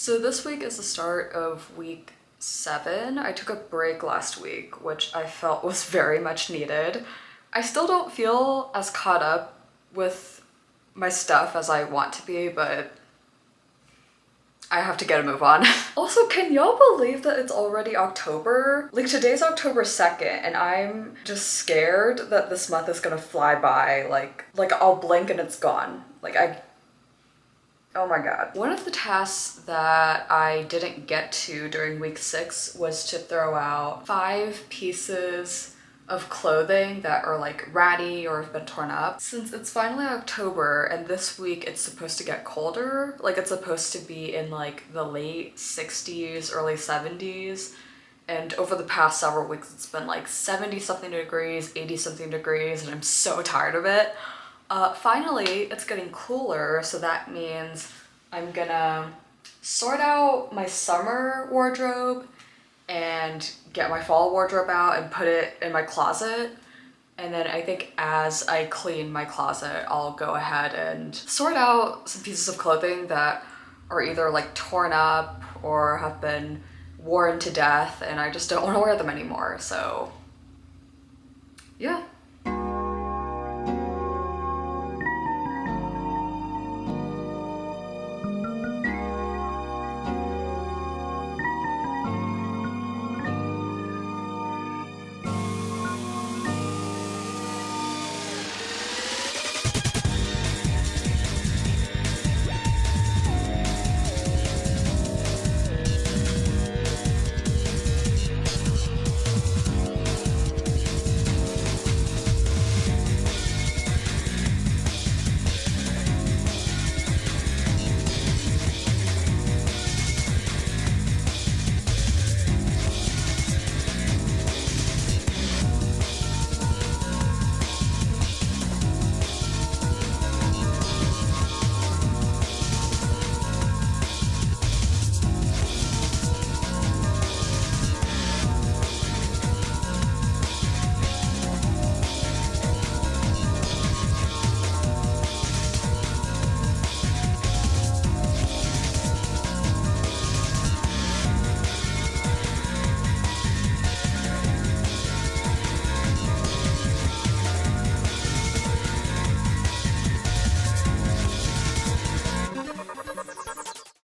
So this week is the start of week 7. I took a break last week, which I felt was very much needed. I still don't feel as caught up with my stuff as I want to be, but I have to get a move on. Also, can y'all believe that it's already October? Like, today's October 2nd, and I'm just scared that this month is gonna fly by. Like I'll blink and it's gone. Oh my god. One of the tasks that I didn't get to during week 6 was to throw out 5 pieces of clothing that are like ratty or have been torn up. Since it's finally October and this week it's supposed to get colder, like it's supposed to be in like the late 60s, early 70s, and over the past several weeks it's been like 70 something degrees, 80 something degrees, and I'm so tired of it. Finally, it's getting cooler, so that means I'm gonna sort out my summer wardrobe and get my fall wardrobe out and put it in my closet. And then I think as I clean my closet, I'll go ahead and sort out some pieces of clothing that are either like torn up or have been worn to death and I just don't want to wear them anymore. So yeah.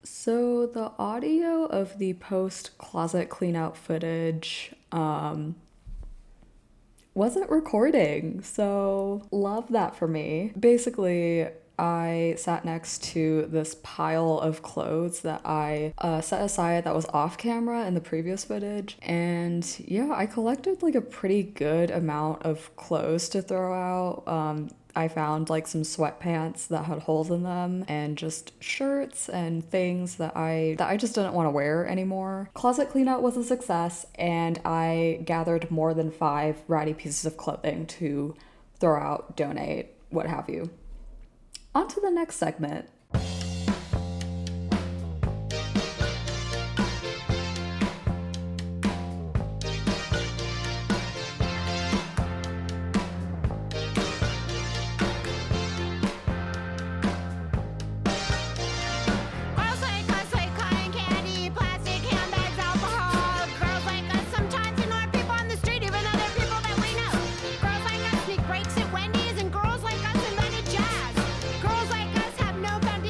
So the audio of the post-closet cleanout footage wasn't recording, so love that for me. Basically, I sat next to this pile of clothes that I set aside that was off camera in the previous footage, and yeah, I collected like a pretty good amount of clothes to throw out. I found like some sweatpants that had holes in them and just shirts and things that I just didn't want to wear anymore. Closet cleanout was a success and I gathered more than 5 ratty pieces of clothing to throw out, donate, what have you. On to the next segment. Breaks at Wendy's and girls like us invented jazz. Girls like us have no foundation.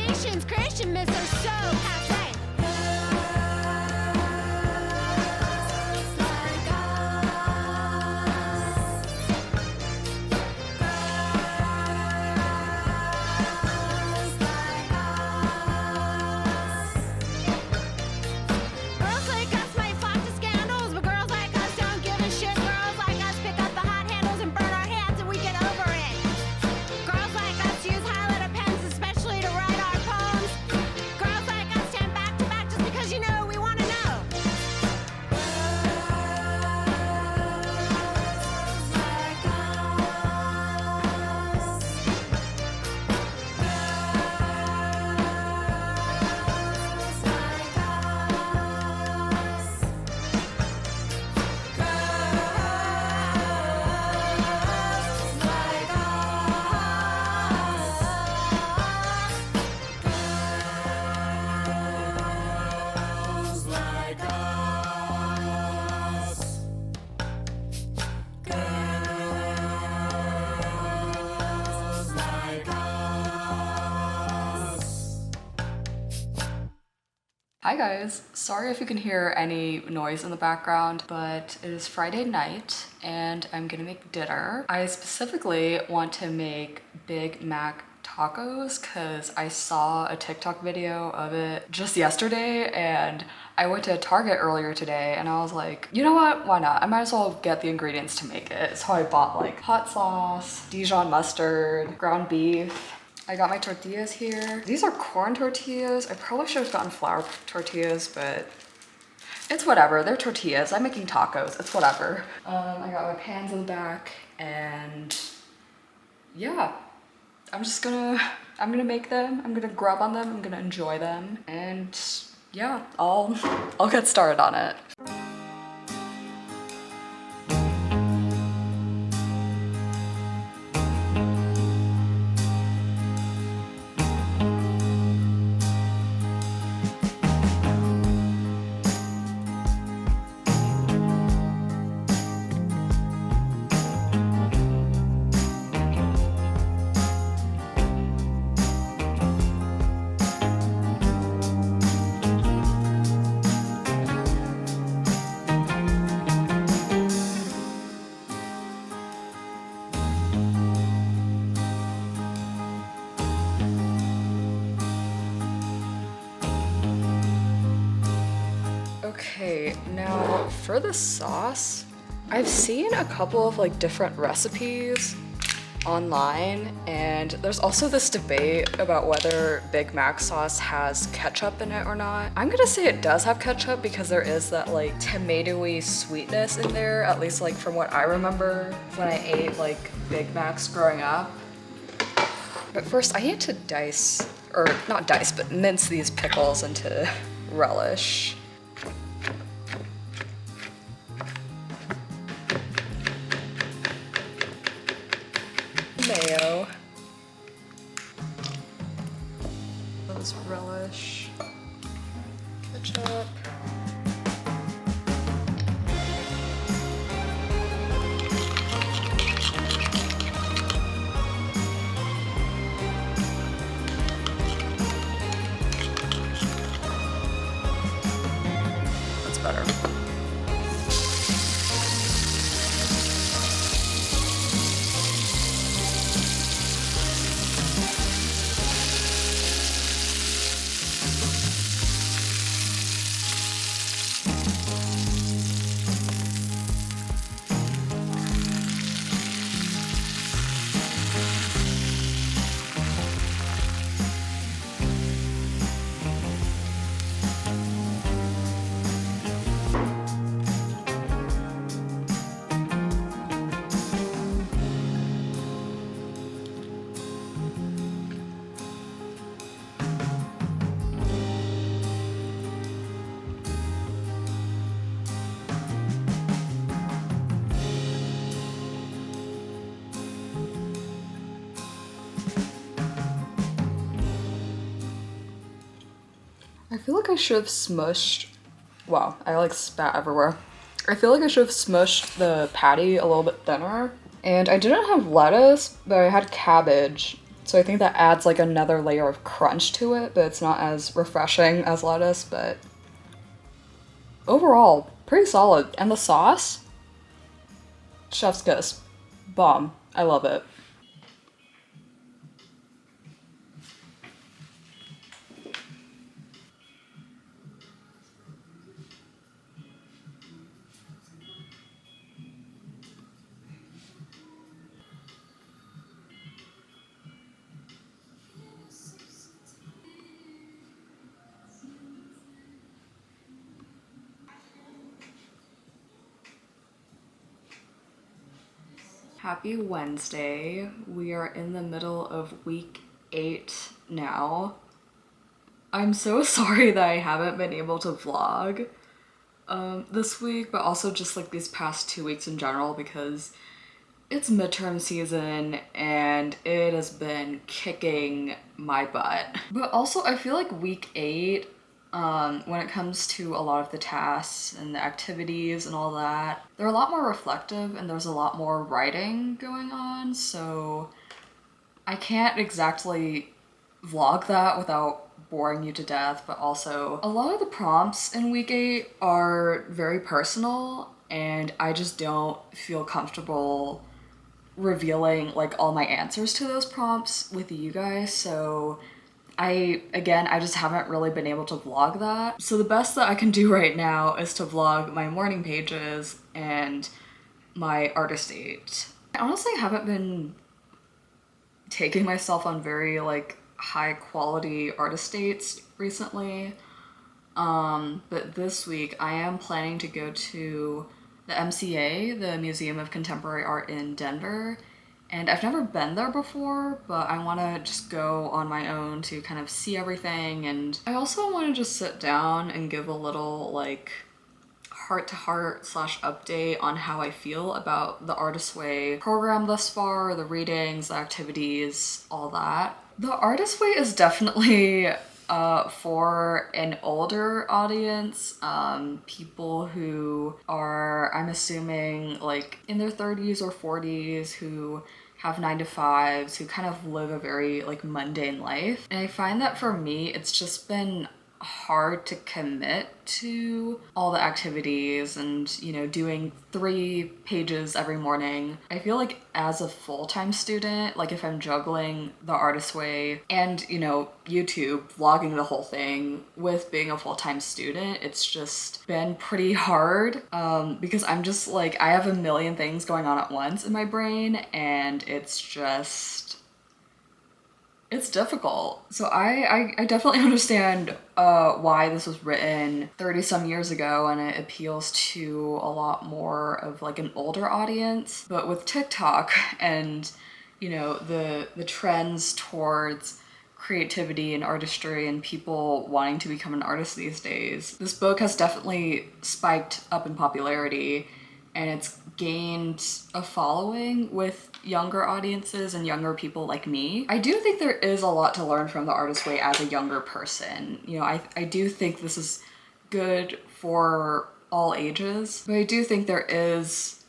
Hi guys, sorry if you can hear any noise in the background, but it is Friday night and I'm gonna make dinner. I specifically want to make Big Mac tacos because I saw a TikTok video of it just yesterday and I went to Target earlier today and I was like, you know what, why not? I might as well get the ingredients to make it. So I bought like hot sauce, Dijon mustard, ground beef. I got my tortillas here. These are corn tortillas. I probably should have gotten flour tortillas, but it's whatever. They're tortillas. I'm making tacos. It's whatever. I got my pans in the back and yeah, I'm gonna make them. I'm gonna grub on them. I'm gonna enjoy them. And yeah, I'll get started on it. Okay, now for the sauce, I've seen a couple of like different recipes online, and there's also this debate about whether Big Mac sauce has ketchup in it or not. I'm gonna say it does have ketchup because there is that like tomatoey sweetness in there, at least like from what I remember when I ate like Big Macs growing up. But first I need to dice, or not dice, but mince these pickles into relish. Mayo. Those relish. Ketchup. That's better. I feel like I should have smushed, wow, I like spat everywhere. I feel like I should have smushed the patty a little bit thinner. And I didn't have lettuce, but I had cabbage. So I think that adds like another layer of crunch to it, but it's not as refreshing as lettuce, but overall, pretty solid. And the sauce, chef's kiss, bomb. I love it. Happy Wednesday. We are in the middle of week 8 now. I'm so sorry that I haven't been able to vlog this week, but also just like these past 2 weeks in general because it's midterm season and it has been kicking my butt. But also I feel like week 8, when it comes to a lot of the tasks and the activities and all that, they're a lot more reflective and there's a lot more writing going on, so I can't exactly vlog that without boring you to death, but also a lot of the prompts in week 8 are very personal, and I just don't feel comfortable revealing like all my answers to those prompts with you guys. So I just haven't really been able to vlog that. So the best that I can do right now is to vlog my morning pages and my artist date. I honestly haven't been taking myself on very like high quality artist dates recently. But this week I am planning to go to the MCA, the Museum of Contemporary Art in Denver. And I've never been there before, but I want to just go on my own to kind of see everything. And I also want to just sit down and give a little like heart-to-heart / update on how I feel about the Artist Way program thus far, the readings, the activities, all that. The Artist Way is definitely for an older audience, people who are, I'm assuming, like in their 30s or 40s, who have 9-to-5s, who kind of live a very like mundane life. And I find that for me, it's just been hard to commit to all the activities and, you know, doing 3 pages every morning. I feel like as a full-time student, like if I'm juggling the Artist Way and, you know, YouTube, vlogging the whole thing with being a full-time student, it's just been pretty hard because I'm just like, I have a million things going on at once in my brain, and it's difficult. So I definitely understand why this was written 30 some years ago, and it appeals to a lot more of like an older audience. But with TikTok and, you know, the trends towards creativity and artistry and people wanting to become an artist these days, this book has definitely spiked up in popularity, and it's gained a following with younger audiences and younger people like me. I do think there is a lot to learn from the Artist Way as a younger person. You know, I do think this is good for all ages, but I do think there is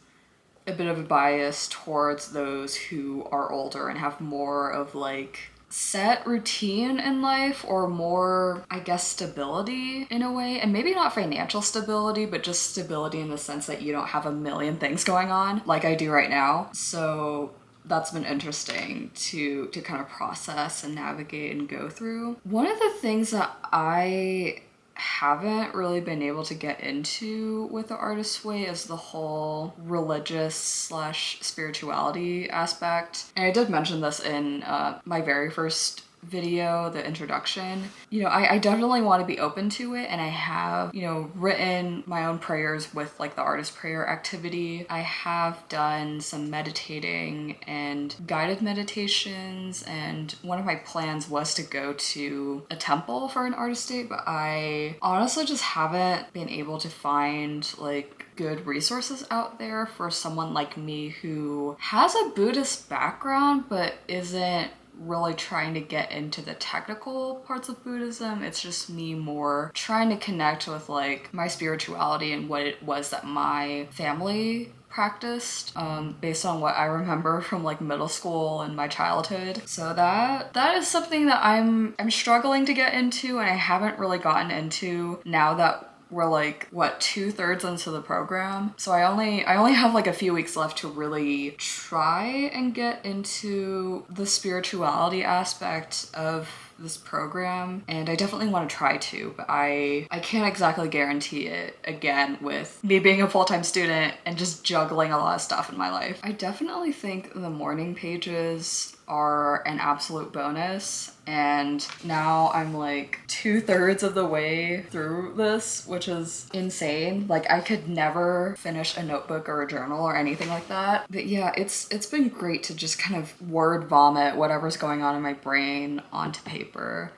a bit of a bias towards those who are older and have more of like set routine in life, or more, I guess, stability in a way. And maybe not financial stability, but just stability in the sense that you don't have a million things going on like I do right now. So that's been interesting to kind of process and navigate and go through. One of the things that I haven't really been able to get into with the Artist Way is the whole religious / spirituality aspect. And I did mention this in my very first video, the introduction. You know, I definitely want to be open to it, and I have, you know, written my own prayers with like the artist prayer activity. I have done some meditating and guided meditations, and one of my plans was to go to a temple for an artist date, but I honestly just haven't been able to find like good resources out there for someone like me who has a Buddhist background but isn't really trying to get into the technical parts of Buddhism. It's just me more trying to connect with like my spirituality and what it was that my family practiced, based on what I remember from like middle school and my childhood. So that is something that I'm struggling to get into, and I haven't really gotten into now that we're like, what, 2/3 into the program. So I only have like a few weeks left to really try and get into the spirituality aspect of this program, and I definitely want to try to, but I can't exactly guarantee it, again, with me being a full-time student and just juggling a lot of stuff in my life. I definitely think the morning pages are an absolute bonus, and now I'm like 2/3 of the way through this, which is insane. Like, I could never finish a notebook or a journal or anything like that. But yeah, it's been great to just kind of word vomit whatever's going on in my brain onto paper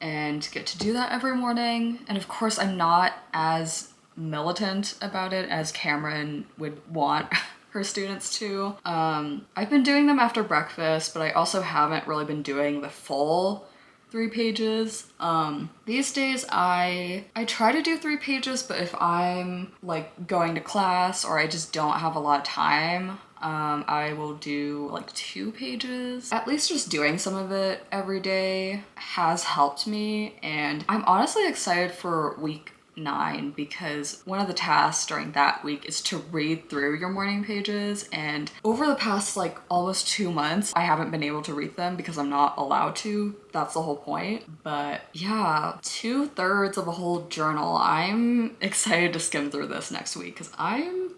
and get to do that every morning. And of course, I'm not as militant about it as Cameron would want her students to. I've been doing them after breakfast, but I also haven't really been doing the full 3 pages. These days I try to do 3 pages, but if I'm like going to class or I just don't have a lot of time I will do like 2 pages. At least just doing some of it every day has helped me, and I'm honestly excited for week 9 because one of the tasks during that week is to read through your morning pages, and over the past like almost 2 months I haven't been able to read them because I'm not allowed to. That's the whole point. But yeah, 2/3 of a whole journal. I'm excited to skim through this next week because I'm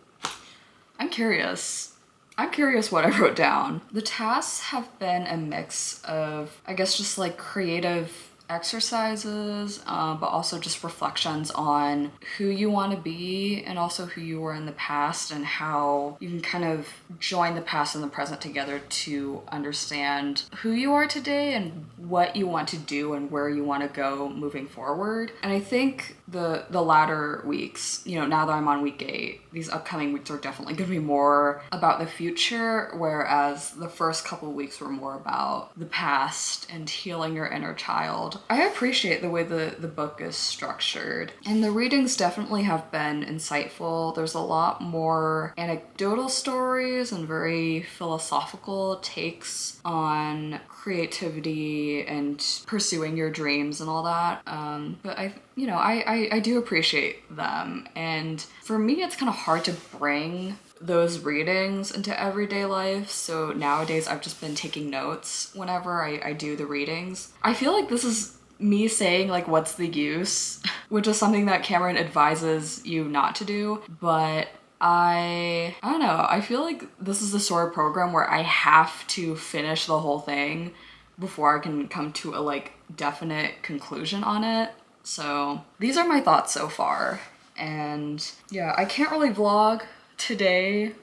curious. I'm curious what I wrote down. The tasks have been a mix of, I guess, just like creative exercises, but also just reflections on who you want to be and also who you were in the past, and how you can kind of join the past and the present together to understand who you are today and what you want to do and where you want to go moving forward. And I think the latter weeks, you know, now that I'm on week 8, these upcoming weeks are definitely going to be more about the future, whereas the first couple weeks were more about the past and healing your inner child. I appreciate the way the book is structured, and the readings definitely have been insightful. There's a lot more anecdotal stories and very philosophical takes on creativity and pursuing your dreams and all that. But I do appreciate them, and for me it's kind of hard to bring those readings into everyday life, so nowadays I've just been taking notes whenever I do the readings. I feel like this is me saying like what's the use, which is something that Cameron advises you not to do, but I don't know, I feel like this is the sort of program where I have to finish the whole thing before I can come to a like definite conclusion on it. So these are my thoughts so far, and yeah, I can't really vlog today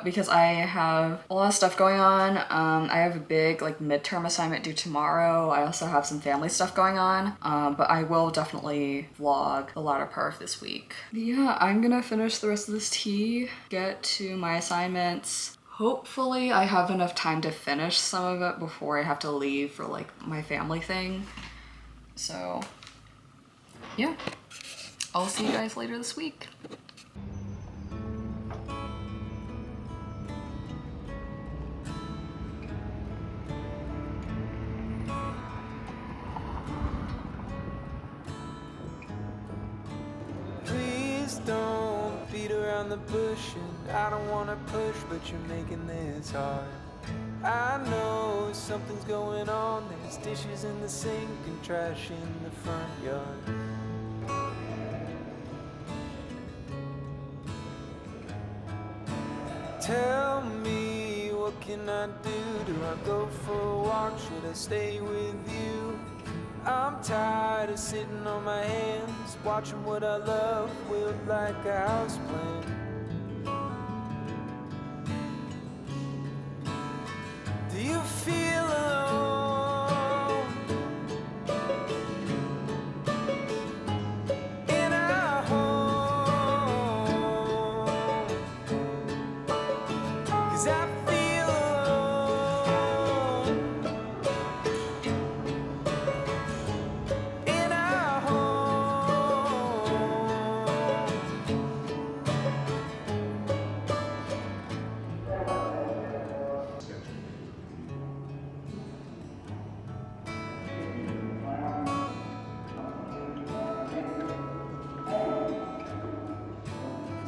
because I have a lot of stuff going on. I have a big like midterm assignment due tomorrow. I also have some family stuff going on, but I will definitely vlog the latter part of this week. But yeah, I'm gonna finish the rest of this tea, get to my assignments. Hopefully I have enough time to finish some of it before I have to leave for like my family thing. So yeah, I'll see you guys later this week. Don't beat around the bush, and I don't wanna push, but you're making this hard. I know something's going on. There's dishes in the sink and trash in the front yard. Tell me, what can I do? Do I go for a walk? Should I stay with you? I'm tired of sitting on my hands, watching what I love wilt like a houseplant. Do you feel alone in our home? 'Cause I feel alone in our home.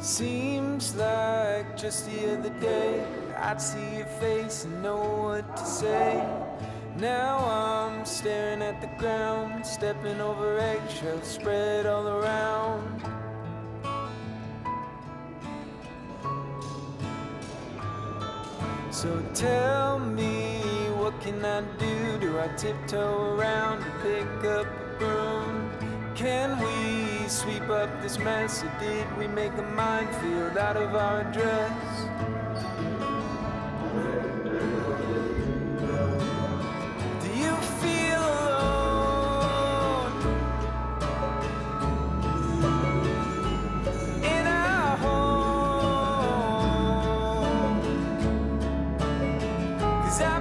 Seems like just the other day I'd see your face and know what to say. Now I'm staring at the ground, stepping over eggshells spread all around. So tell me, what can I do? Do I tiptoe around and pick up a broom? Can we sweep up this mess, or did we make a minefield out of our dress? Do you feel alone in our home? 'Cause I